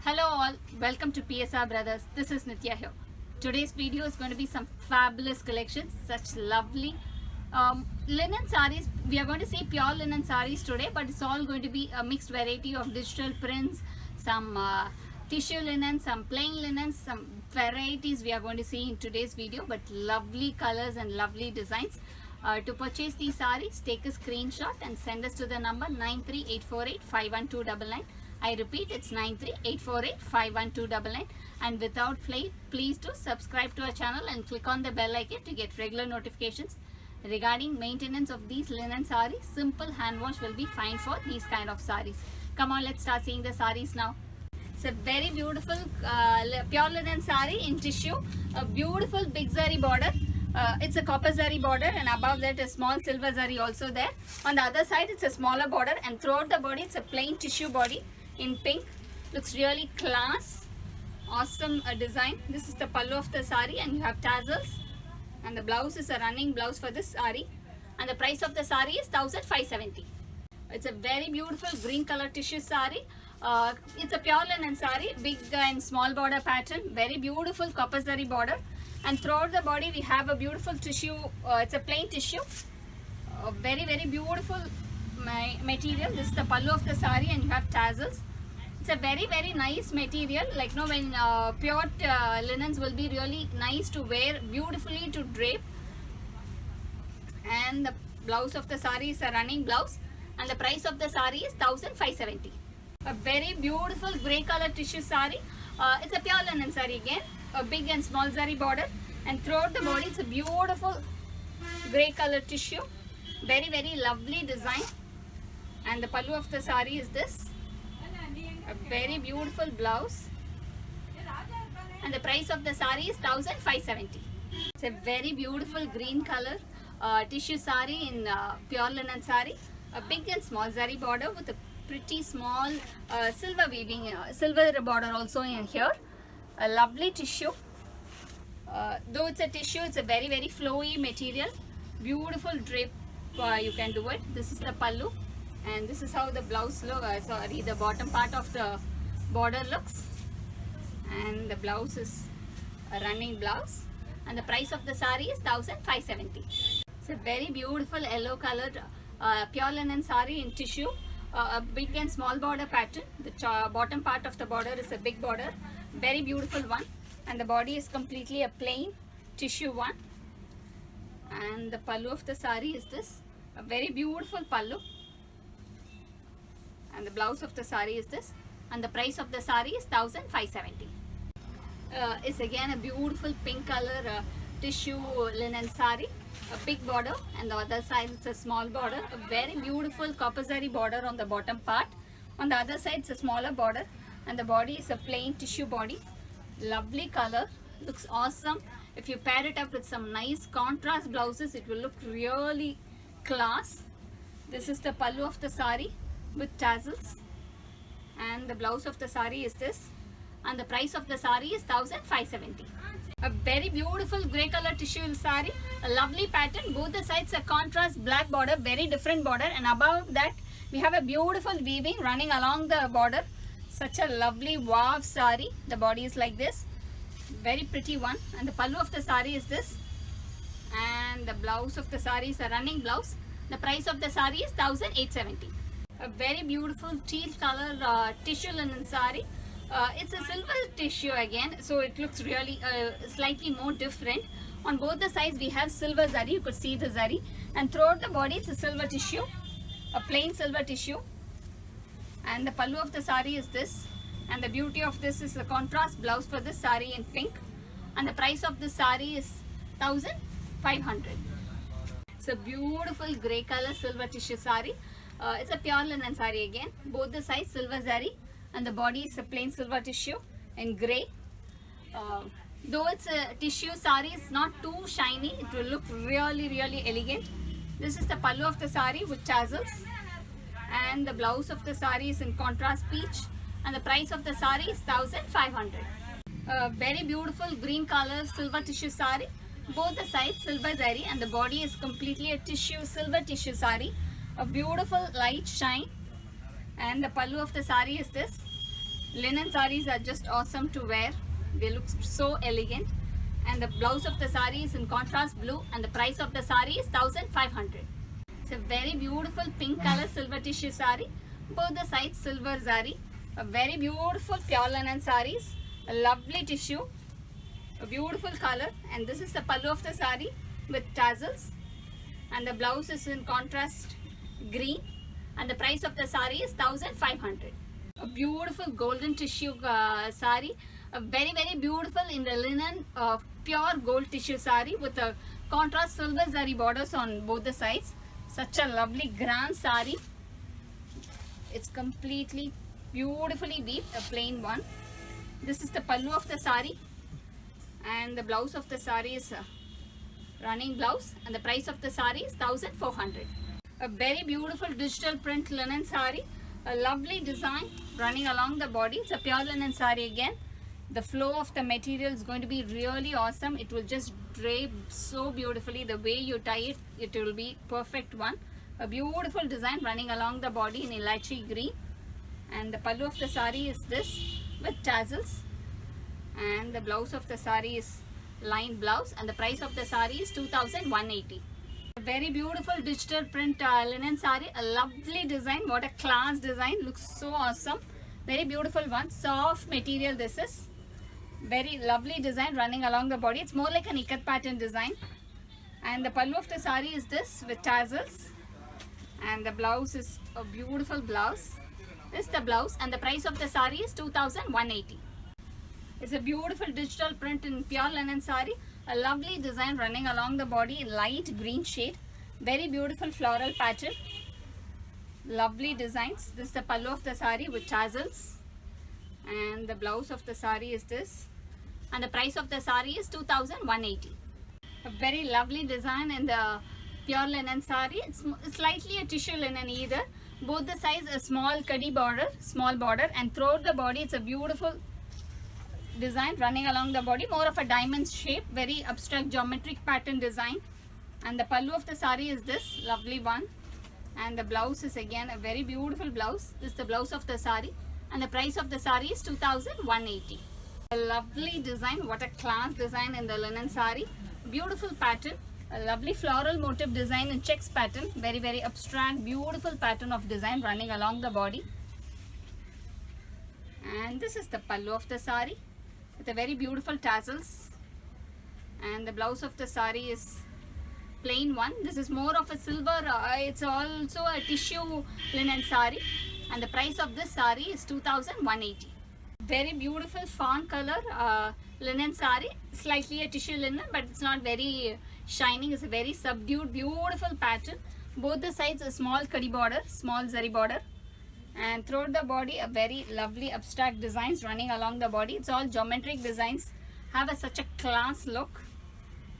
Hello all, welcome to PSR Brothers. This is Nitya here. Today's video is going to be some fabulous collections, such lovely linen sarees. We are going to see pure linen sarees today, but it's all going to be a mixed variety of digital prints, some tissue linen, some plain linen, some varieties we are going to see in today's video, but lovely colors and lovely designs. To purchase these sarees, take a screenshot and send us to the number 938485129. I repeat, it's 938485129. And without delay, please do subscribe to our channel and click on the bell icon to get regular notifications regarding maintenance of these linen sarees. Simple hand wash will be fine for these kind of sarees. Come on, let's start seeing the sarees now. It's a very beautiful pure linen saree in tissue. A beautiful big zari border. It's a copper zari border, and above that a small silver zari also there. On the other side it's a smaller border, and throughout the body it's a plain tissue body in pink. Looks really class. Awesome design. This is the pallu of the saree, and you have tassels, and the blouse is a running blouse for this saree, and the price of the saree is 1570. It's a very beautiful green color tissue saree. It's a pure linen saree, big and small border pattern, very beautiful copper zari border, and throughout the body we have a beautiful tissue. It's a plain tissue, very beautiful material. This is the pallu of the saree, and you have tassels. It's a very nice material, like when pure linens will be really nice to wear, beautifully to drape. And the blouse of the saree is a running blouse, and the price of the saree is 1570. A very beautiful grey color tissue saree. It's a pure linen saree again, a big and small zari border, and throughout the body it's a beautiful grey color tissue, very lovely design. And the pallu of the saree is this, a very beautiful blouse, and the price of the saree is 1570. It's a very beautiful green color tissue saree in pure linen saree, a big and small zari border with a pretty small silver weaving, silver border also in here. A lovely tissue. Though it's a tissue, it's a very flowy material. Beautiful drape, you can do it. This is the pallu, and this is how the blouse look. The bottom part of the border looks, and the blouse is a running blouse, and the price of the saree is 1570. It's a very beautiful yellow colored pure linen saree in tissue. A big and small border pattern. The bottom part of the border is a big border, very beautiful one, and the body is completely a plain tissue one. And the pallu of the saree is this, a very beautiful pallu, and the blouse of the saree is this, and the price of the saree is 1570. It's again a beautiful pink color tissue linen saree, a big border, and the other side it's a small border, a very beautiful copper zari border on the bottom part. On the other side it's a smaller border, and the body is a plain tissue body. Lovely color, looks awesome. If you pair it up with some nice contrast blouses, it will look really class. This is the pallu of the saree with tassels, and the blouse of the saree is this, and the price of the saree is 1570. A very beautiful grey color tissue saree, a lovely pattern. Both the sides are contrast black border, very different border, and above that we have a beautiful weaving running along the border. Such a lovely wow saree. The body is like this, very pretty one, and the pallu of the saree is this, and the blouse of the saree is a running blouse. The price of the saree is 1870. A very beautiful teal color tissue linen saree. It's a silver tissue again, so it looks really slightly more different. On both the sides we have silver zari, you could see the zari, and throughout the body it's a silver tissue, a plain silver tissue. And the pallu of the saree is this, and the beauty of this is the contrast blouse for this saree in pink, and the price of this saree is 1500. It's a beautiful grey color silver tissue saree. It's a pure linen saree again, both the sides silver zari, and the body is a plain silver tissue in grey. Though it's a tissue saree, it's not too shiny, it will look really elegant. This is the pallu of the saree with tassels, and the blouse of the saree is in contrast peach, and the price of the saree is 1500. A very beautiful green color silver tissue saree, both the sides silver zari, and the body is completely a tissue silver tissue saree. A beautiful light shine, and the pallu of the saree is this, Linen sarees are just awesome to wear. They look so elegant. And the blouse of the saree is in contrast blue, and the price of the saree is 1500. It's a very beautiful pink color silver tissue saree. Both the sides silver zari. A very beautiful pure linen sarees. A lovely tissue. A beautiful color. And this is the pallu of the saree with tassels. And the blouse is in contrast green. And the price of the saree is 1500. A beautiful golden tissue saree. A very beautiful in the linen pure gold tissue saree with a contrast silver zari borders on both the sides. Such a lovely grand saree. It's completely beautifully weaved, a plain one. This is the pallu of the saree, and the blouse of the saree is a running blouse, and the price of the saree is 1400. A very beautiful digital print linen saree, a lovely design running along the body. It's a pure linen saree again. The flow of the material is going to be really awesome. It will just drape so beautifully. The way you tie it, it will be perfect one. A beautiful design running along the body in elaichi green. And the pallu of the saree is this with tassels. And the blouse of the saree is lined blouse. And the price of the saree is 2180. A very beautiful digital print linen saree. A lovely design. What a class design. Looks so awesome. Very beautiful one. Soft material this is. Very lovely design running along the body. It's more like an ikat pattern design. And the pallu of the saree is this with tassels. And the blouse is a beautiful blouse. This is the blouse, and the price of the saree is 2180. It's a beautiful digital print in pure linen saree. A lovely design running along the body in light green shade. Very beautiful floral pattern. Lovely designs. This is the pallu of the saree with tassels. And the blouse of the saree is this. And the price of the saree is 2180. A very lovely design in the pure linen saree. It's slightly a tissue linen either. Both the sides a small kadi border, small border, and throughout the body it's a beautiful design running along the body. More of a diamond shape, very abstract geometric pattern design. And the pallu of the saree is this lovely one. And the blouse is again a very beautiful blouse. This is the blouse of the saree. And the price of the saree is 2180. A lovely design. What a class design in the linen saree. Beautiful pattern. A lovely floral motif design in checks pattern. Very abstract, beautiful pattern of design running along the body. And this is the pallu of the saree with a very beautiful tassels. And the blouse of the saree is plain one. This is more of a silver. It's also a tissue linen saree. And the price of this saree is 2180. Very beautiful fawn color linen saree. Slightly a tissue linen, but it's not very shining. It's a very subdued, beautiful pattern. Both the sides a small kadi border, small zari border. And throughout the body a very lovely abstract designs running along the body. It's all geometric designs. Have such a class look.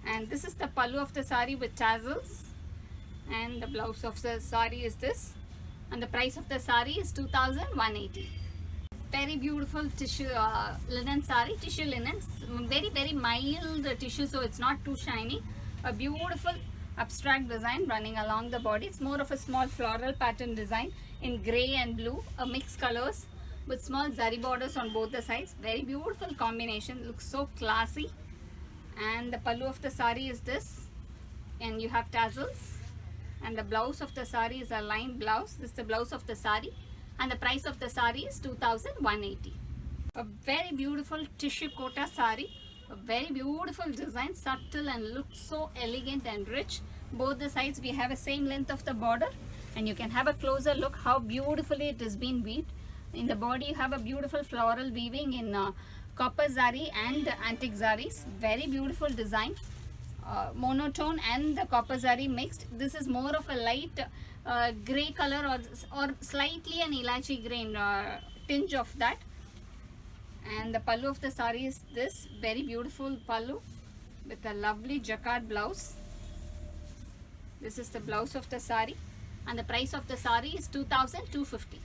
And this is the pallu of the saree with tassels. And the blouse of the saree is this. And the price of the saree is 2180. Very beautiful tissue linen saree, tissue linen, very mild tissue, so it's not too shiny. A beautiful abstract design running along the body. It's more of a small floral pattern design in grey and blue, a mixed colors with small zari borders on both the sides. Very beautiful combination, looks so classy. And the pallu of the saree is this, and you have tassels. And the blouse of the saree is a lined blouse. This is the blouse of the saree. And the price of the saree is 2180. A very beautiful tissue kota saree. A very beautiful design, subtle and looks so elegant and rich. Both the sides we have a same length of the border. And you can have a closer look how beautifully it has been weaved. In the body you have a beautiful floral weaving in copper zari and antique zaris. Very beautiful design. Monotone and the copper zari mixed. This is more of a light grey color or slightly an elaichi green tinge of that. And the pallu of the saree is this very beautiful pallu with a lovely jacquard blouse. This is the blouse of the saree, and the price of the saree is 2250.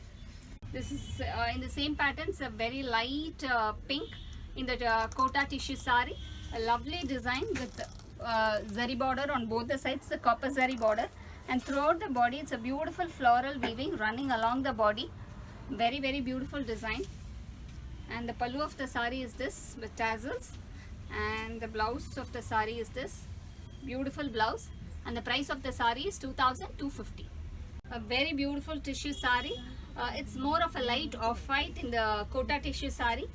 This is in the same patterns, a very light pink in the kota tissue saree. A lovely design with zari border on both the sides, the copper zari border, and throughout the body it's a beautiful floral weaving running along the body. Very beautiful design. And the pallu of the saree is this with tassels, and the blouse of the saree is this beautiful blouse, and the price of the saree is 2250. A very beautiful tissue saree. It's more of a light off-white in the kota tissue saree.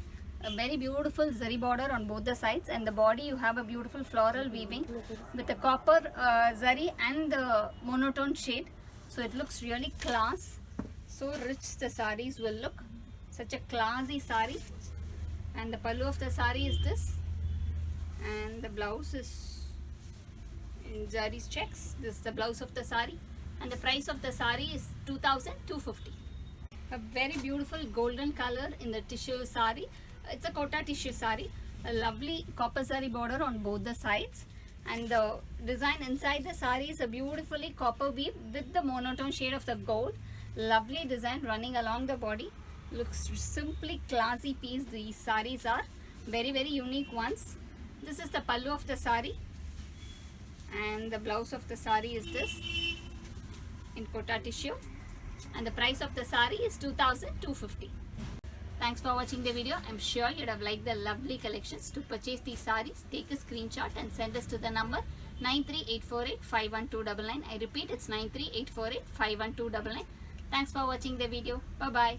A very beautiful zari border on both the sides, and the body you have a beautiful floral weaving with the copper zari and the monotone shade. So it looks really class. So rich the sarees will look. Such a classy saree. And the pallu of the saree is this, and the blouse is in zari's checks. This is the blouse of the saree, and the price of the saree is 2250. A very beautiful golden color in the tissue saree. It's a kota tissue saree. A lovely copper zari border on both the sides, and the design inside the saree is a beautifully copper weave with the monotone shade of the gold. Lovely design running along the body. Looks simply classy piece. These sarees are very unique ones. This is the pallu of the saree, and the blouse of the saree is this in kota tissue, and the price of the saree is 2250. Thanks for watching the video. I'm sure you'd have liked the lovely collections. To purchase these sarees, take a screenshot and send us to the number 938485129. I repeat, it's 938485129. Thanks for watching the video. Bye bye.